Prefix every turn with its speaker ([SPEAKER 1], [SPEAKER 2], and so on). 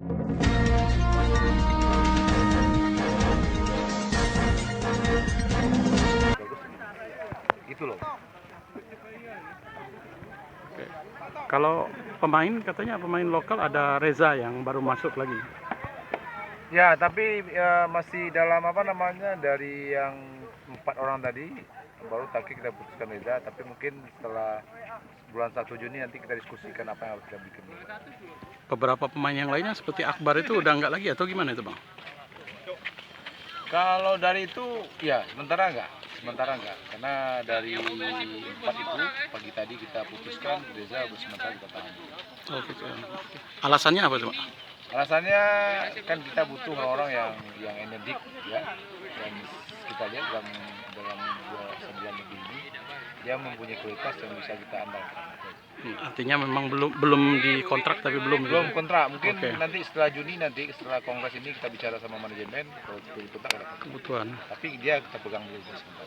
[SPEAKER 1] Gitu loh.
[SPEAKER 2] Oke. Kalau pemain katanya pemain lokal ada Reza yang baru masuk lagi.
[SPEAKER 1] Ya, tapi masih dalam apa namanya, dari yang 4 orang tadi baru tadi kita putuskan Reza, tapi mungkin setelah bulan 1 Juni nanti kita diskusikan apa yang harus kita bikin.
[SPEAKER 2] Beberapa pemain yang lainnya seperti Akbar itu udah nggak lagi atau gimana itu Bang?
[SPEAKER 1] Kalau dari itu ya sementara enggak, karena dari 4 itu pagi tadi kita putuskan Reza sementara kita tahan.
[SPEAKER 2] Oh, gitu. Alasannya apa tuh Pak?
[SPEAKER 1] Alasannya kan kita butuh orang-orang yang energi ya, dan kita lihat dalam 2 lebih ini dia mempunyai kualitas yang bisa kita andalkan.
[SPEAKER 2] Artinya memang belum dikontrak tapi belum
[SPEAKER 1] kontrak, mungkin
[SPEAKER 2] Oke.
[SPEAKER 1] nanti setelah Juni, nanti setelah kongres ini kita bicara sama manajemen kalau kontrak ada
[SPEAKER 2] kebutuhan.
[SPEAKER 1] tapi dia kita pegang dulu sebentar.